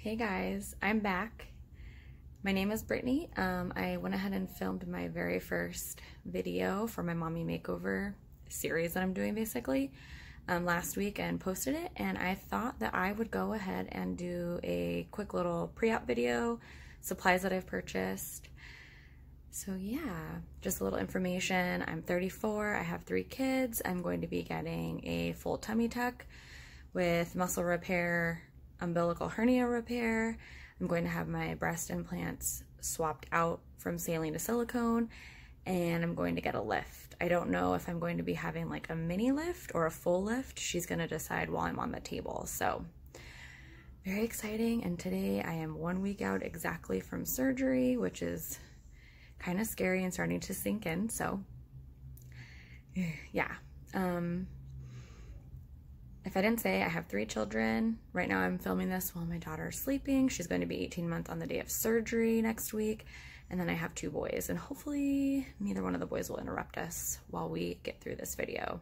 Hey guys, I'm back. My name is Brittany. I went ahead and filmed my very first video for my mommy makeover series that I'm doing basically last week and posted it, and I thought that I would go ahead and do a quick little pre-op video, supplies that I've purchased. So yeah, just a little information. I'm 34, I have 3 kids. I'm going to be getting a full tummy tuck with muscle repair, umbilical hernia repair. I'm going to have my breast implants swapped out from saline to silicone, and I'm going to get a lift. I don't know if I'm going to be having like a mini lift or a full lift. She's going to decide while I'm on the table. So very exciting. And today I am 1 week out exactly from surgery, which is kind of scary and starting to sink in. So yeah. If I didn't say, I have 3 children. Right now I'm filming this while my daughter is sleeping. She's going to be 18 months on the day of surgery next week. And then I have 2 boys, and hopefully neither one of the boys will interrupt us while we get through this video.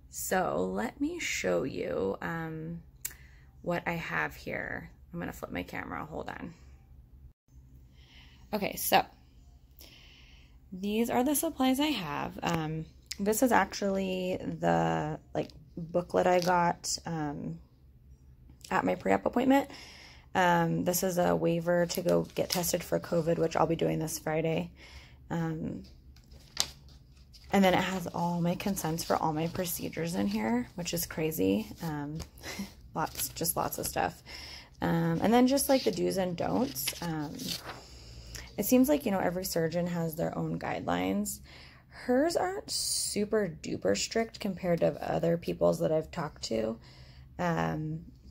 So let me show you what I have here. I'm going to flip my camera. Hold on. Okay, so these are the supplies I have. This is actually the booklet I got at my pre-op appointment. This is a waiver to go get tested for COVID, which I'll be doing this Friday. And then it has all my consents for all my procedures in here, which is crazy. Lots of stuff. And then just like the do's and don'ts. It seems like, every surgeon has their own guidelines. Hers aren't super duper strict compared to other people's that I've talked to.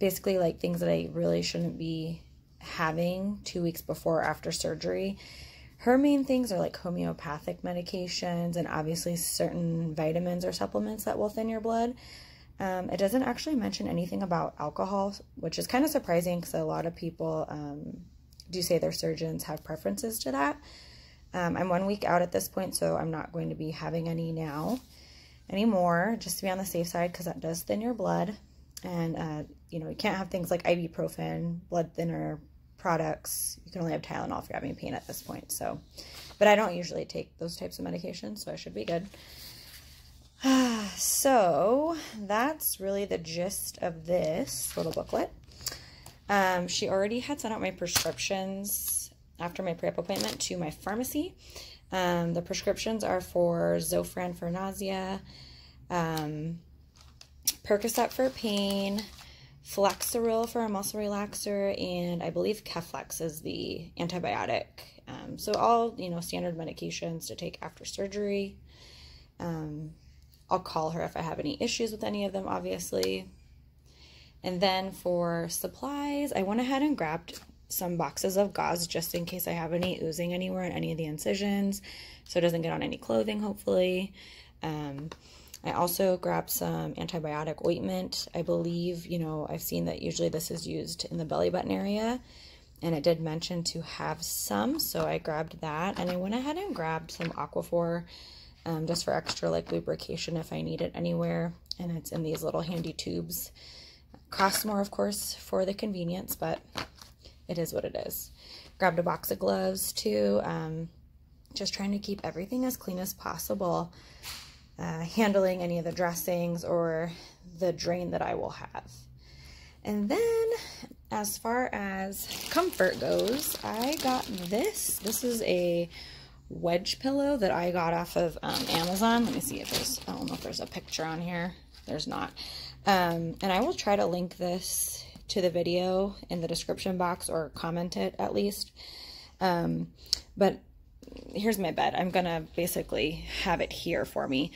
Basically like things that I really shouldn't be having 2 weeks before or after surgery. Her main things are like homeopathic medications and obviously certain vitamins or supplements that will thin your blood. It doesn't actually mention anything about alcohol, which is kind of surprising because a lot of people do say their surgeons have preferences to that. I'm 1 week out at this point, so I'm not going to be having any anymore, just to be on the safe side, because that does thin your blood. And, you can't have things like ibuprofen, blood thinner products. You can only have Tylenol if you're having pain at this point. So, but I don't usually take those types of medications, so I should be good. So that's really the gist of this little booklet. She already had sent out my prescriptions after my pre-op appointment to my pharmacy. The prescriptions are for Zofran for nausea, Percocet for pain, Flexeril for a muscle relaxer, and I believe Keflex is the antibiotic. So all, standard medications to take after surgery. I'll call her if I have any issues with any of them, obviously. And then for supplies, I went ahead and grabbed some boxes of gauze just in case I have any oozing anywhere in any of the incisions, so it doesn't get on any clothing, hopefully. I also grabbed some antibiotic ointment. I believe, I've seen that usually this is used in the belly button area, and it did mention to have some, so I grabbed that. And I went ahead and grabbed some Aquaphor just for extra lubrication if I need it anywhere, and it's in these little handy tubes. Costs more, of course, for the convenience, but it is what it is. Grabbed a box of gloves too. Just trying to keep everything as clean as possible. Handling any of the dressings or the drain that I will have. And then as far as comfort goes, I got this. This is a wedge pillow that I got off of Amazon. Let me see if there's, I don't know if there's a picture on here. There's not. And I will try to link this to the video in the description box or comment it at least. But here's my bed. I'm gonna basically have it here for me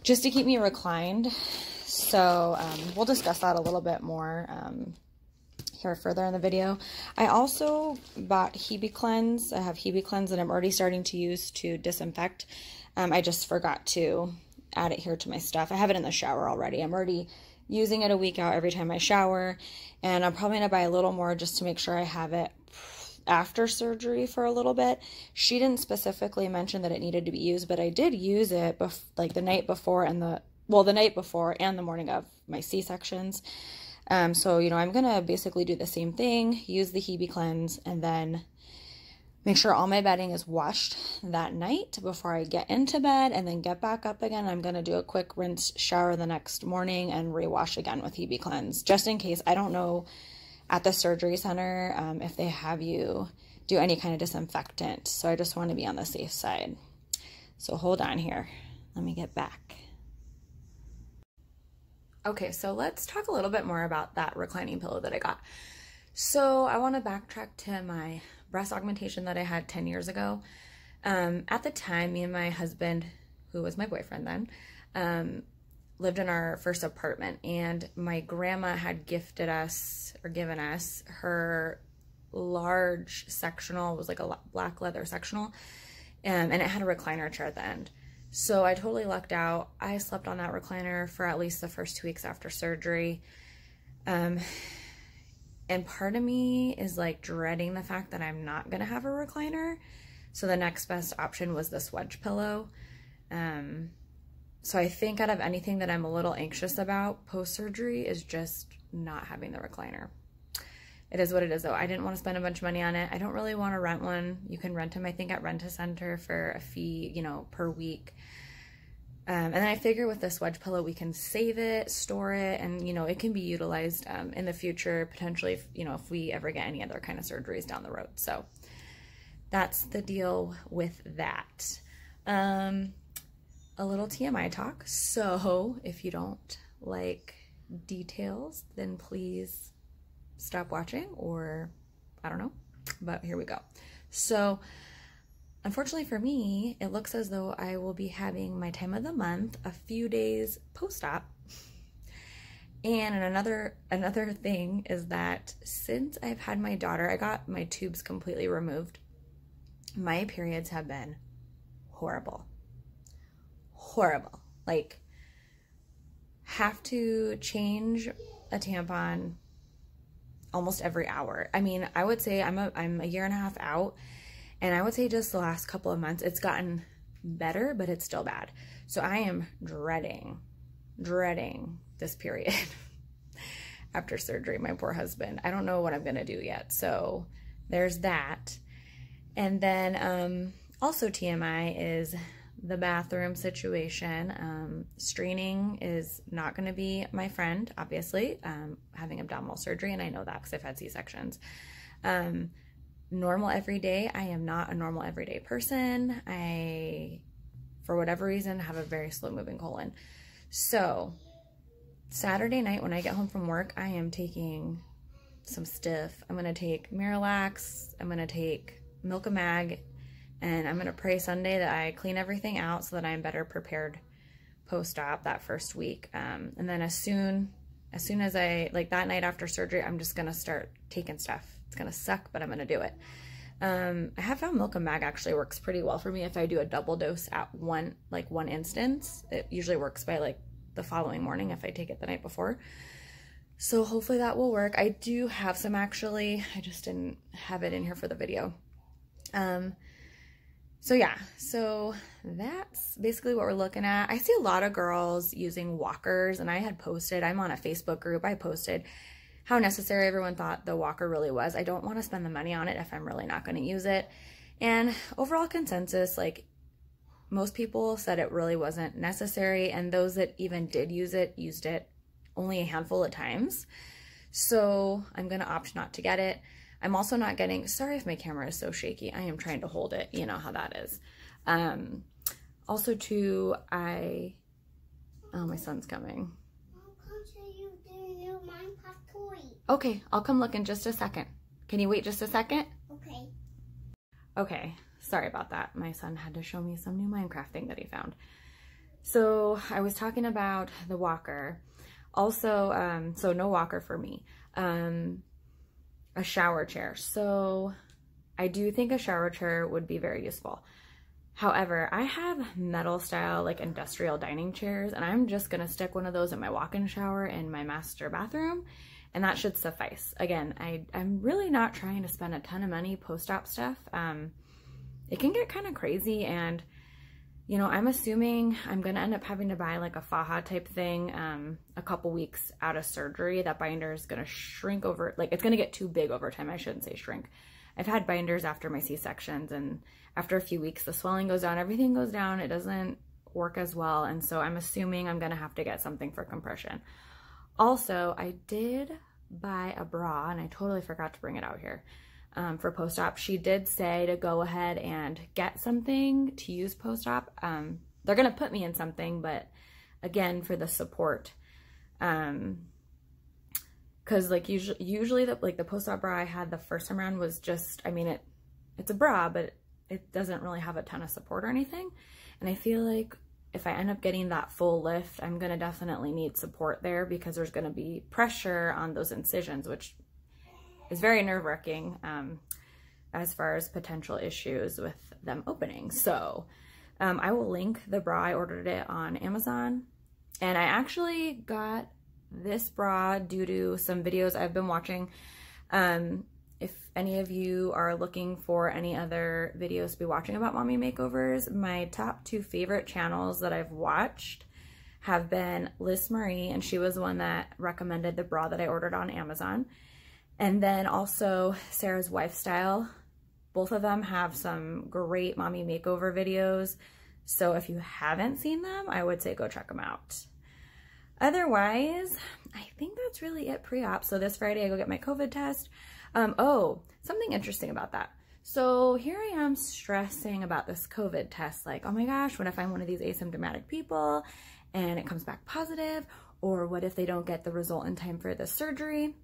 just to keep me reclined. So we'll discuss that a little bit more here further in the video. I also bought Hebe Cleanse. I have Hebe Cleanse that I'm already starting to use to disinfect. I just forgot to add it here to my stuff. I have it in the shower already. I'm already using it a week out every time I shower, and I'm probably gonna buy a little more just to make sure I have it after surgery for a little bit. She didn't specifically mention that it needed to be used, but I did use it like the night before and the night before and the morning of my C-sections. So, you know, I'm going to basically do the same thing, use the Hebe cleanse, and then make sure all my bedding is washed that night before I get into bed, and then get back up again. I'm going to do a quick rinse shower the next morning and rewash again with Hebe cleanse, just in case. I don't know at the surgery center if they have you do any kind of disinfectant. So I just want to be on the safe side. So hold on here. Let me get back. Okay, so let's talk a little bit more about that reclining pillow that I got. So I want to backtrack to my breast augmentation that I had 10 years ago. At the time, me and my husband, who was my boyfriend then, lived in our first apartment, and my grandma had gifted us, or given us, her large sectional. It was like a black leather sectional, and it had a recliner chair at the end. So I totally lucked out. I slept on that recliner for at least the first 2 weeks after surgery. And part of me is like dreading the fact that I'm not going to have a recliner. So the next best option was this wedge pillow. So I think out of anything that I'm a little anxious about post-surgery is just not having the recliner. It is what it is though. I didn't want to spend a bunch of money on it. I don't really want to rent one. You can rent them, I think, at Rent-A-Center for a fee, you know, per week. And then I figure with this wedge pillow, we can save it, store it, and, you know, it can be utilized in the future, potentially, if, you know, if we ever get any other kind of surgeries down the road. So that's the deal with that. A little TMI talk. So if you don't like details, then please stop watching, or I don't know, but here we go. So unfortunately for me, it looks as though I will be having my time of the month a few days post-op. And another thing is that since I've had my daughter, I got my tubes completely removed. My periods have been horrible. Horrible. Like, have to change a tampon almost every hour. I mean, I would say I'm a year and a half out, and I would say just the last couple of months, it's gotten better, but it's still bad. So I am dreading this period after surgery. My poor husband. I don't know what I'm going to do yet. So there's that. And then also TMI is the bathroom situation. Straining is not going to be my friend, obviously, having abdominal surgery, and I know that because I've had C-sections. Normal everyday, I am not a normal everyday person. I, for whatever reason, have a very slow moving colon. So Saturday night when I get home from work, I am taking some stiff. I'm going to take Miralax, I'm going to take Milk-A-Mag, and I'm going to pray Sunday that I clean everything out so that I'm better prepared post-op that first week. And then as soon as I, like that night after surgery, I'm just going to start taking stuff. It's going to suck, but I'm going to do it. I have found Milk-A-Mag actually works pretty well for me if I do a double dose at one instance. It usually works by like the following morning if I take it the night before. So hopefully that will work. I do have some actually. I just didn't have it in here for the video. So yeah, so that's basically what we're looking at. I see a lot of girls using walkers, and I had posted, I'm on a Facebook group, I posted how necessary everyone thought the walker really was. I don't want to spend the money on it if I'm really not going to use it. And overall consensus, like most people said it really wasn't necessary, and those that even did use it, used it only a handful of times. So I'm going to opt not to get it. I'm also not getting, sorry if my camera is so shaky, I am trying to hold it, you know how that is. Also too, oh, my son's coming. Okay, I'll come look in just a second. Can you wait just a second? Okay. Okay, sorry about that. My son had to show me some new Minecraft thing that he found. So I was talking about the walker. Also, so no walker for me. A shower chair. So I do think a shower chair would be very useful. However, I have metal style like industrial dining chairs, and I'm just gonna stick one of those in my walk-in shower in my master bathroom, and that should suffice. Again, I'm really not trying to spend a ton of money post-op stuff. It can get kind of crazy, and you know, I'm assuming I'm going to end up having to buy like a faja type thing a couple weeks out of surgery. That binder is going to shrink over, like it's going to get too big over time. I shouldn't say shrink. I've had binders after my C-sections, and after a few weeks, the swelling goes down, everything goes down. It doesn't work as well. And so I'm assuming I'm going to have to get something for compression. Also, I did buy a bra, and I totally forgot to bring it out here. For post-op, she did say to go ahead and get something to use post-op. They're going to put me in something, but again, for the support, because like usually the post-op bra I had the first time around was just, I mean, it's a bra, but it doesn't really have a ton of support or anything. And I feel like if I end up getting that full lift, I'm going to definitely need support there, because there's going to be pressure on those incisions, which is very nerve-wracking as far as potential issues with them opening. So I will link the bra. I ordered it on Amazon, and I actually got this bra due to some videos I've been watching. If any of you are looking for any other videos to be watching about mommy makeovers, my top 2 favorite channels that I've watched have been Liz Marie, and she was the one that recommended the bra that I ordered on Amazon. And then also Sarah's Wifestyle. Both of them have some great mommy makeover videos. So if you haven't seen them, I would say go check them out. Otherwise, I think that's really it pre-op. So this Friday I go get my COVID test. Oh, something interesting about that. So here I am stressing about this COVID test. Like, oh my gosh, what if I'm one of these asymptomatic people and it comes back positive? Or what if they don't get the result in time for the surgery?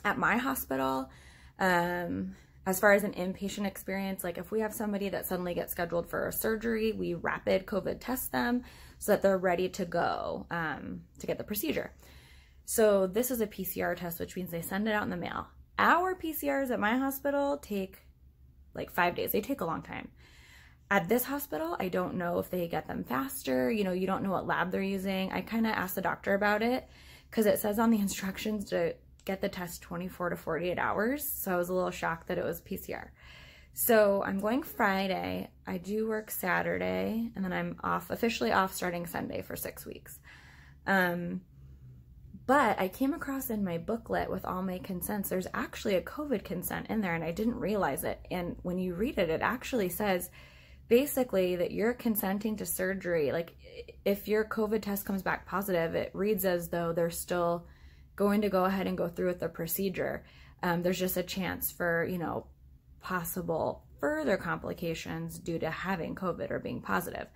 At my hospital, as far as an inpatient experience, like if we have somebody that suddenly gets scheduled for a surgery, we rapid COVID test them so that they're ready to go to get the procedure. So this is a PCR test, which means they send it out in the mail. Our PCRs at my hospital take like 5 days. They take a long time. At this hospital, I don't know if they get them faster. You know, you don't know what lab they're using. I kind of asked the doctor about it because it says on the instructions to get the test 24 to 48 hours. So I was a little shocked that it was PCR. So I'm going Friday. I do work Saturday, and then I'm off, officially off starting Sunday for 6 weeks. But I came across in my booklet with all my consents, there's actually a COVID consent in there, and I didn't realize it. And when you read it, it actually says basically that you're consenting to surgery. Like if your COVID test comes back positive, it reads as though they're still going to go ahead and go through with the procedure. There's just a chance for, you know, possible further complications due to having COVID or being positive,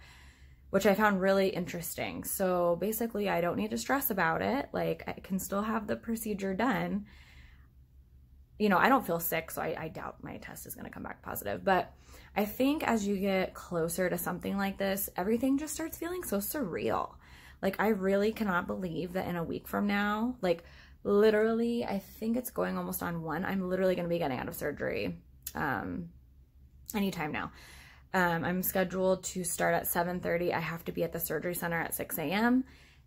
which I found really interesting. So basically I don't need to stress about it. Like I can still have the procedure done. You know, I don't feel sick, so I doubt my test is gonna come back positive. But I think as you get closer to something like this, everything just starts feeling so surreal. Like I really cannot believe that in a week from now, like literally, I think it's going almost on 1, I'm literally gonna be getting out of surgery anytime now. I'm scheduled to start at 7:30. I have to be at the surgery center at 6 a.m.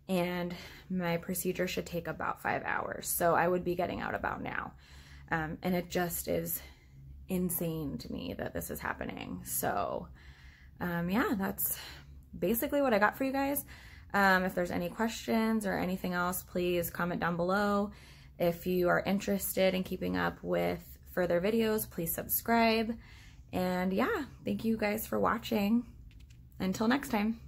and my procedure should take about 5 hours. So I would be getting out about now. And it just is insane to me that this is happening. So yeah, that's basically what I got for you guys. If there's any questions or anything else, please comment down below. If you are interested in keeping up with further videos, please subscribe. And yeah, thank you guys for watching. Until next time.